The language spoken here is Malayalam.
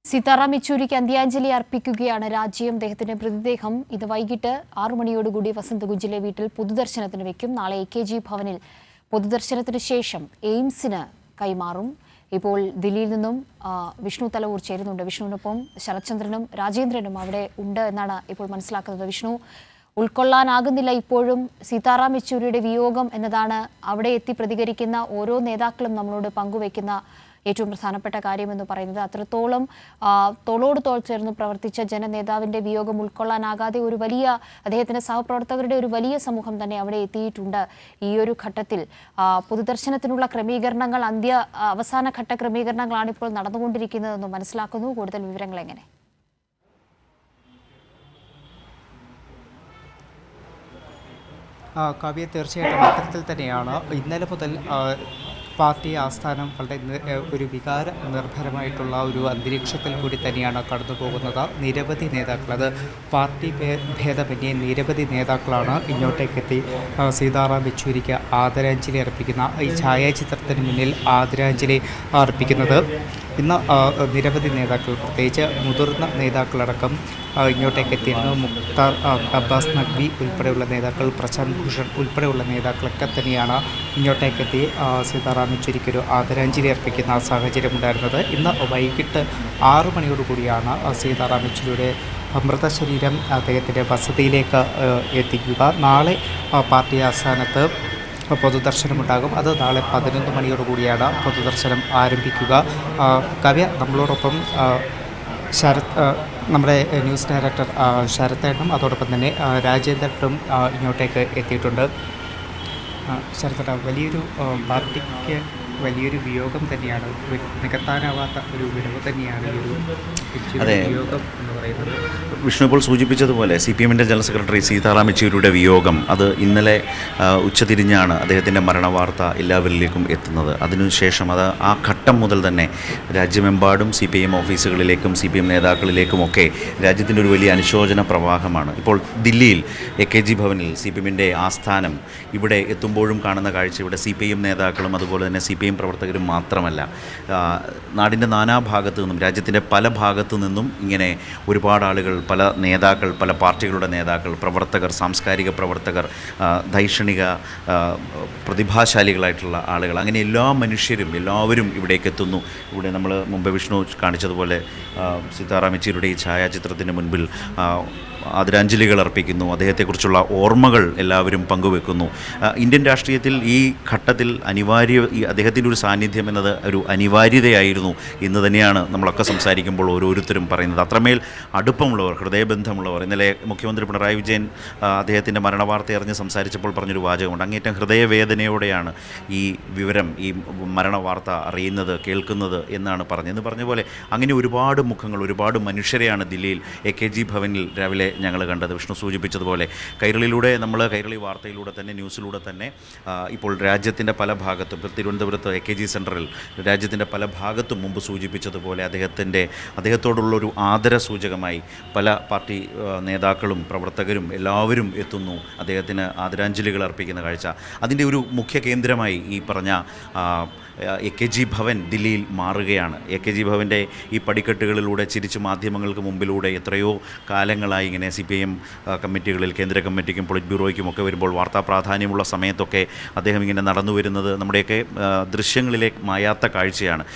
സീതാറാം യെച്ചൂരിക്ക് അന്ത്യാഞ്ജലി അർപ്പിക്കുകയാണ് രാജ്യം. അദ്ദേഹത്തിന്റെ മൃതദേഹം ഇത് വൈകിട്ട് 6 മണിയോടുകൂടി വസന്തകുഞ്ചിലെ വീട്ടിൽ പൊതുദർശനത്തിന് വെക്കും. നാളെ AKG ഭവനിൽ പൊതുദർശനത്തിന് ശേഷം എയിംസിന് കൈമാറും. ഇപ്പോൾ ദില്ലിയിൽ നിന്നും വിഷ്ണു തലവൂർ ചേരുന്നുണ്ട്. വിഷ്ണുവിനൊപ്പം ശരത്ചന്ദ്രനും രാജേന്ദ്രനും അവിടെ ഉണ്ട് എന്നാണ് ഇപ്പോൾ മനസ്സിലാക്കുന്നത്. വിഷ്ണു, ഉൾക്കൊള്ളാനാകുന്നില്ല ഇപ്പോഴും സീതാറാം യെച്ചൂരിയുടെ വിയോഗം എന്നതാണ് അവിടെ എത്തി പ്രതികരിക്കുന്ന ഓരോ നേതാക്കളും നമ്മളോട് പങ്കുവയ്ക്കുന്ന ഏറ്റവും പ്രധാനപ്പെട്ട കാര്യമെന്ന് പറയുന്നത്. അത്രത്തോളം തോളോട് തോൾ ചേർന്ന് പ്രവർത്തിച്ച ജനനേതാവിൻ്റെ വിയോഗം ഉൾക്കൊള്ളാനാകാതെ അദ്ദേഹത്തിൻ്റെ സഹപ്രവർത്തകരുടെ ഒരു വലിയ സമൂഹം തന്നെ അവിടെ എത്തിയിട്ടുണ്ട്. ഈ ഒരു ഘട്ടത്തിൽ പൊതുദർശനത്തിനുള്ള ക്രമീകരണങ്ങൾ അവസാന ഘട്ട ക്രമീകരണങ്ങളാണ് ഇപ്പോൾ നടന്നുകൊണ്ടിരിക്കുന്നതെന്ന് മനസ്സിലാക്കുന്നു. കൂടുതൽ വിവരങ്ങൾ എങ്ങനെ? കാവ്യ, തീർച്ചയായിട്ടും അത്തരത്തിൽ തന്നെയാണ്. ഇന്നലെ മുതൽ പാർട്ടി ആസ്ഥാനം വളരെ ഒരു വികാര നിർഭരമായിട്ടുള്ള ഒരു അന്തരീക്ഷത്തിൽ കൂടി തന്നെയാണ് കടന്നു പോകുന്നത്. നിരവധി നേതാക്കൾ, അത് പാർട്ടി ഭേദമന്യേ നിരവധി നേതാക്കളാണ് ഇങ്ങോട്ടേക്കെത്തി സീതാറാം യെച്ചൂരിക്ക് ആദരാഞ്ജലി അർപ്പിക്കുന്ന ഈ ഛായാചിത്രത്തിന് മുന്നിൽ ആദരാഞ്ജലി അർപ്പിക്കുന്നത്. ഇന്ന് നിരവധി നേതാക്കൾ, പ്രത്യേകിച്ച് മുതിർന്ന നേതാക്കളടക്കം ഇങ്ങോട്ടേക്ക് എത്തിയിരുന്നു. മുക്താർ അബ്ബാസ് നഖ്വി ഉൾപ്പെടെയുള്ള നേതാക്കൾ, പ്രശാന്ത് ഭൂഷൺ ഉൾപ്പെടെയുള്ള നേതാക്കളൊക്കെ തന്നെയാണ് ഇങ്ങോട്ടേക്കെത്തി സീതാറാം യെച്ചൂരിക്കൊരു ആദരാഞ്ജലി അർപ്പിക്കുന്ന സാഹചര്യമുണ്ടായിരുന്നത്. ഇന്ന് വൈകിട്ട് 6 മണിയോടുകൂടിയാണ് സീതാറാം യെച്ചൂരിയുടെ മൃതശരീരം അദ്ദേഹത്തിൻ്റെ വസതിയിലേക്ക് എത്തിക്കുക. നാളെ പാർട്ടി ആസ്ഥാനത്ത് പൊതുദർശനമുണ്ടാകും. അത് നാളെ 11 മണിയോടുകൂടിയാണ് പൊതുദർശനം ആരംഭിക്കുക. കാവ്യ, നമ്മളോടൊപ്പം നമ്മുടെ ന്യൂസ് ഡയറക്ടർ ശരത്തേട്ടനും അതോടൊപ്പം തന്നെ രാജേന്ദ്രനും ഇങ്ങോട്ടേക്ക് എത്തിയിട്ടുണ്ട്. ശരത്തേട്ട, വലിയൊരു പാർട്ടിക്ക് വലിയൊരു വിയോഗം തന്നെയാണ്, നികത്താനാവാത്ത ഒരു വിടവ് തന്നെയാണ് ഈ ഒരു വിയോഗം എന്ന് പറയുന്നത്. വിഷ്ണു ഇപ്പോൾ സൂചിപ്പിച്ചതുപോലെ CPM-ൻ്റെ ജനറൽ സെക്രട്ടറി സീതാറാം യെച്ചൂരിയുടെ വിയോഗം അത് ഇന്നലെ ഉച്ചതിരിഞ്ഞാണ് അദ്ദേഹത്തിൻ്റെ മരണവാർത്ത എല്ലാവരിലേക്കും എത്തുന്നത്. അതിനുശേഷം ആ ഘട്ടം മുതൽ തന്നെ രാജ്യമെമ്പാടും CPM ഓഫീസുകളിലേക്കും CPM നേതാക്കളിലേക്കുമൊക്കെ രാജ്യത്തിൻ്റെ ഒരു വലിയ അനുശോചന പ്രവാഹമാണ്. ഇപ്പോൾ ദില്ലിയിൽ AKG ഭവനിൽ CPM-ൻ്റെ ആസ്ഥാനം ഇവിടെ എത്തുമ്പോഴും കാണുന്ന കാഴ്ച, ഇവിടെ CPM നേതാക്കളും അതുപോലെ തന്നെ CPM പ്രവർത്തകരും മാത്രമല്ല, നാടിൻ്റെ നാനാഭാഗത്തു നിന്നും, രാജ്യത്തിൻ്റെ പല ഭാഗത്തു നിന്നും ഇങ്ങനെ ഒരുപാട് ആളുകൾ, പല നേതാക്കൾ, പല പാർട്ടികളുടെ നേതാക്കൾ, പ്രവർത്തകർ, സാംസ്കാരിക പ്രവർത്തകർ, ദൈക്ഷണിക പ്രതിഭാശാലികളായിട്ടുള്ള ആളുകൾ, അങ്ങനെ എല്ലാ മനുഷ്യരും എല്ലാവരും ഇവിടേക്ക് എത്തുന്നു. ഇവിടെ നമ്മൾ മുമ്പ് വിഷ്ണു കാണിച്ചതുപോലെ സീതാറാം യെച്ചൂരിയുടെ ഈ ഛായാചിത്രത്തിന് മുൻപിൽ ആദരാഞ്ജലികൾ അർപ്പിക്കുന്നു. അദ്ദേഹത്തെക്കുറിച്ചുള്ള ഓർമ്മകൾ എല്ലാവരും പങ്കുവെക്കുന്നു. ഇന്ത്യൻ രാഷ്ട്രീയത്തിൽ ഈ ഘട്ടത്തിൽ അദ്ദേഹത്തിൻ്റെ ഒരു സാന്നിധ്യം എന്നത് ഒരു അനിവാര്യതയായിരുന്നു എന്ന് തന്നെയാണ് നമ്മളൊക്കെ സംസാരിക്കുമ്പോൾ ഓരോരുത്തരും പറയുന്നത്. അത്രമേൽ അടുപ്പമുള്ളവർ, ഹൃദയബന്ധമുള്ളവർ. ഇന്നലെ മുഖ്യമന്ത്രി പിണറായി വിജയൻ അദ്ദേഹത്തിൻ്റെ മരണവാർത്ത അറിഞ്ഞ് സംസാരിച്ചപ്പോൾ പറഞ്ഞൊരു വാചകമുണ്ട്. അങ്ങേറ്റം ഹൃദയവേദനയോടെയാണ് ഈ വിവരം, ഈ മരണവാർത്ത അറിയുന്നത്, കേൾക്കുന്നത് എന്നാണ് പറഞ്ഞത്. പറഞ്ഞ പോലെ അങ്ങനെ ഒരുപാട് മുഖങ്ങൾ, ഒരുപാട് മനുഷ്യരെയാണ് ദില്ലിയിൽ AKG ഭവനിൽ രാവിലെ ഞങ്ങൾ കണ്ടത്. വിഷ്ണു സൂചിപ്പിച്ചതുപോലെ കൈരളിയിലൂടെ, കൈരളി വാർത്തയിലൂടെ തന്നെ, ന്യൂസിലൂടെ തന്നെ ഇപ്പോൾ രാജ്യത്തിൻ്റെ പല ഭാഗത്തും, തിരുവനന്തപുരത്ത് AKG സെൻറ്ററിൽ രാജ്യത്തിൻ്റെ പല ഭാഗത്തും മുമ്പ് സൂചിപ്പിച്ചതുപോലെ അദ്ദേഹത്തോടുള്ളൊരു ആദരസൂചകമായി പല പാർട്ടി നേതാക്കളും പ്രവർത്തകരും എല്ലാവരും എത്തുന്നു. അദ്ദേഹത്തിന് ആദരാഞ്ജലികൾ അർപ്പിക്കുന്ന കാഴ്ച, അതിൻ്റെ ഒരു മുഖ്യ കേന്ദ്രമായി ഈ പറഞ്ഞ AKG ഭവൻ ദില്ലിയിൽ മാറുകയാണ്. AKG ഭവൻ്റെ ഈ പടിക്കെട്ടുകളിലൂടെ ചിരിച്ച് മാധ്യമങ്ങൾക്ക് മുമ്പിലൂടെ എത്രയോ കാലങ്ങളായി ഇങ്ങനെ CPM കമ്മിറ്റികളിൽ, കേന്ദ്ര കമ്മിറ്റിക്കും പൊളിറ്റ് ബ്യൂറോയ്ക്കും ഒക്കെ വരുമ്പോൾ വാർത്താ പ്രാധാന്യമുള്ള സമയത്തൊക്കെ അദ്ദേഹം ഇങ്ങനെ നടന്നു വരുന്നത് നമ്മുടെയൊക്കെ ദൃശ്യങ്ങളിലേക്ക് മായാത്ത കാഴ്ചയാണ്.